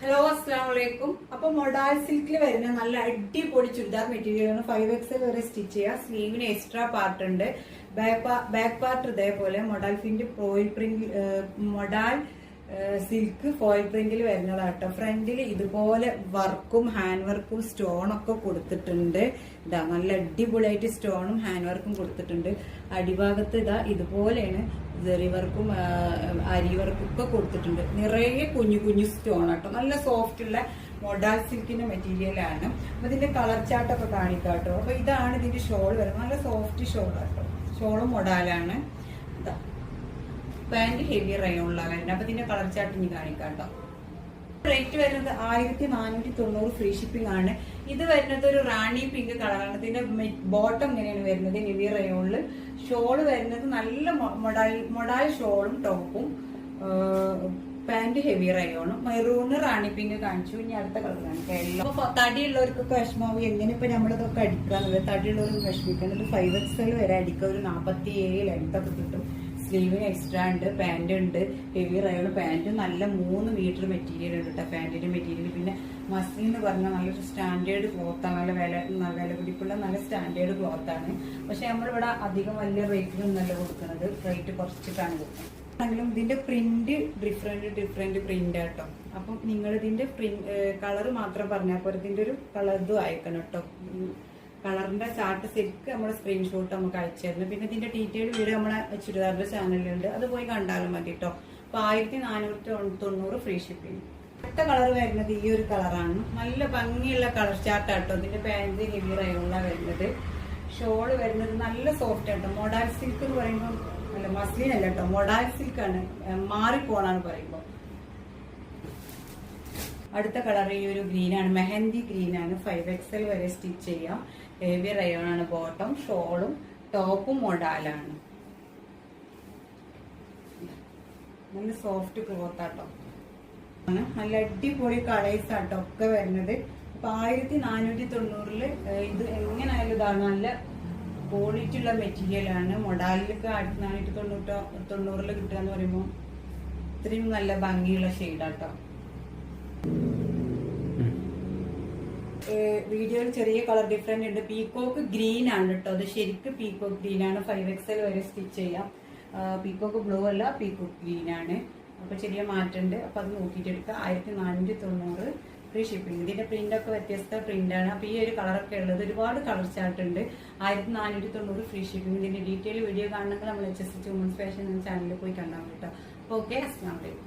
Hello അസ്സാം വലൈക്കും. അപ്പൊ മൊഡാൽ സിൽക്കിൽ വരുന്ന നല്ല അടിപൊളി ചുരിദാർ മെറ്റീരിയലാണ് 5XL വരെ സ്റ്റിച്ച് ചെയ്യുക. സ്ലീവിന് എക്സ്ട്രാ പാർട്ട് ഉണ്ട്. ബാക്ക് പാർട്ട് ഇതേപോലെ മൊഡാൽ ഫിന്റെ foil print modal silk foil പ്രിന്റിൽ വരുന്നതാട്ടോ. ഫ്രണ്ടിൽ ഇതുപോലെ വർക്കും ഹാൻഡ് വർക്കും സ്റ്റോണൊക്കെ കൊടുത്തിട്ടുണ്ട്. ഇതാ നല്ല അടിപൊളിയായിട്ട് സ്റ്റോണും ഹാൻഡ് വർക്കും കൊടുത്തിട്ടുണ്ട്. അടിഭാഗത്ത് ഇതാ ഇതുപോലെയാണ് ജെറി വർക്കും അരി വർക്കും ഒക്കെ കൊടുത്തിട്ടുണ്ട്. നിറയെ കുഞ്ഞു കുഞ്ഞു സ്റ്റോൺ ആട്ടോ. നല്ല സോഫ്റ്റ് ഉള്ള മൊഡാൽ സിൽക്കിന്റെ മെറ്റീരിയലാണ്. അപ്പൊ ഇതിന്റെ കളർ ചാർട്ടൊക്കെ കാണിക്കാട്ടോ. അപ്പൊ ഇതാണ് ഇതിന്റെ ഷോൾ വരുന്നത്. നല്ല സോഫ്റ്റ് ഷോൾ ആട്ടോ. ഷോളും മൊഡാലാണ്. ഇതാ പാന്റ് ഹെവി റയോണിലാണ് വരുന്നത്. അപ്പൊ ഇതിന്റെ കളർ ചാർട്ട് ഇനി കാണിക്കാട്ടോ. റേറ്റ് വരുന്നത് 1490 ഫ്രീ ഷിപ്പിംഗ് ആണ്. ഇത് വരുന്നത് ഒരു റാണി പിങ്ക് കളറാണ്. ഇതിന്റെ ബോട്ടം ഇങ്ങനെയാണ് വരുന്നത് ഹെവി റയോണില്. ഷോള് വരുന്നത് നല്ല മൊഡാൽ ഷോളും ടോപ്പും പാന്റ് ഹെവി റയോണും. മെറൂണ് റാണി പിങ്ക് കാണിച്ചു. ഇനി അടുത്ത കളർ കാണിക്കാം. എല്ലാം തടിയുള്ളവർക്കൊക്കെ വിഷമാവും. എങ്ങനെ ഇപ്പൊ നമ്മളിതൊക്കെ അടിക്കാന്നുള്ളത് തടിയുള്ളവർക്ക് വിഷമിക്കുന്നത് 5XL വരെ അടിക്കുക. ഒരു 47 ലെങ്ത്തൊക്കെ കിട്ടും. സ്ലീവിന് എക്സ്ട്രാ ഉണ്ട്. പാന്റ് ഉണ്ട് ഹെവി റയോൺ പാന്റ്. നല്ല 3 മീറ്റർ മെറ്റീരിയൽ ഉണ്ട് കേട്ടോ പാന്റിന്റെ മെറ്റീരിയൽ. പിന്നെ മസ്ലിൻ എന്ന് പറഞ്ഞാൽ നല്ലൊരു സ്റ്റാൻഡേർഡ് ക്ലോത്താണ്. നല്ല വില പിടിപ്പുള്ള നല്ല സ്റ്റാൻഡേർഡ് ക്ലോത്താണ്. പക്ഷെ നമ്മളിവിടെ അധികം വലിയ റേറ്റിലൊന്നും നല്ല കൊടുക്കുന്നത്. റേറ്റ് കുറച്ചിട്ടാണ് കൊടുക്കുന്നത്. ആണെങ്കിലും ഇതിന്റെ പ്രിന്റ് ഡിഫറെന്റ് പ്രിന്റ് ആട്ടോ. അപ്പം നിങ്ങൾ ഇതിന്റെ കളർ മാത്രം പറഞ്ഞാൽ പോലെ ഇതിന്റെ ഒരു കളർ ഇതും അയക്കണം കേട്ടോ. കളറിന്റെ ചാർട്ട് ശരിക്കും നമ്മുടെ സ്ക്രീൻഷോട്ട് നമുക്ക് അയച്ചു തരുന്നു. പിന്നെ ഇതിന്റെ ഡീറ്റെയിൽ വീഡിയോ നമ്മളെ ചുരിദാറിന്റെ ചാനലിലുണ്ട്. അത് പോയി കണ്ടാലും മതി കേട്ടോ. അപ്പൊ 1490 ഫ്രീ ഷിപ്പിംഗ്. അടുത്ത കളർ വരുന്നത് ഈ ഒരു കളറാണ്. നല്ല ഭംഗിയുള്ള കളർ ചാർട്ട് ആട്ടോ. ഇതിന്റെ പാന്റ് ഹെവി റയോണിലാണ് വരുന്നത്. ഷോള് വരുന്നത് നല്ല സോഫ്റ്റ് ആട്ടോ. മൊഡാൽ സിൽക്ക് എന്ന് പറയുമ്പോൾ അല്ല മസ്ലിൻ അല്ല കേട്ടോ. മൊഡാൽ സിൽക്ക് ആണ്. മാറിപ്പോണാണ് പറയുമ്പോൾ. അടുത്ത കളർ ഈ ഒരു ഗ്രീനാണ്. മെഹന്തി ഗ്രീനാണ്. 5XL വരെ സ്റ്റിച്ച് ചെയ്യാം. ഹെവി റയോൺ ആണ് ബോട്ടം. ഷോളും ടോപ്പും മൊഡാലാണ്. നല്ല സോഫ്റ്റ് ക്ലോത്ത് ആട്ടോ. നല്ല അടിപൊളി കളേഴ്സ് ആട്ടോ ഒക്കെ വരുന്നത്. അപ്പൊ 1490 ഇത് എങ്ങനെയായാലും ഇതാണ് നല്ല ക്വാളിറ്റി ഉള്ള മെറ്റീരിയൽ ആണ്. മൊഡാലിലൊക്കെ 1490 കിട്ടുക എന്ന് പറയുമ്പോൾ ഇത്രയും നല്ല ഭംഗിയുള്ള ഷെയ്ഡാട്ടോ. വീഡിയോയിൽ ചെറിയ കളർ ഡിഫറെന്റ് ഉണ്ട്. പീക്കോക്ക് ഗ്രീൻ ആണ് കേട്ടോ. അത് ശരിക്കും പീക്കോക്ക് ഗ്രീൻ ആണ്. 5XL വരെ സ്റ്റിച്ച് ചെയ്യാം. പീക്കോക്ക് ബ്ലൂ അല്ല, പീക്കോക്ക് ഗ്രീൻ ആണ്. അപ്പൊ ചെറിയ മാറ്റമുണ്ട്. അപ്പൊ അത് നോക്കിയിട്ട് എടുക്കുക. 1490 ഫ്രീ ഷിപ്പിംഗ്. ഇതിന്റെ പ്രിന്റ് ഒക്കെ വ്യത്യസ്ത പ്രിന്റ് ആണ്. അപ്പൊ ഈ ഒരു കളറൊക്കെ ഉള്ളത് ഒരുപാട് കളർ ചാർട്ട് ഉണ്ട്. 1490 ഫ്രീ ഷിപ്പിംഗ്. ഇതിന്റെ ഡീറ്റെയിൽ വീഡിയോ കാണണമെങ്കിൽ നമ്മൾ HSH വുമൻസ് ഫാഷൻ എന്ന ചാനലിൽ പോയി കണ്ടാൽ കേട്ടോ. ഓക്കെ, അസ്സലാമു അലൈക്കും.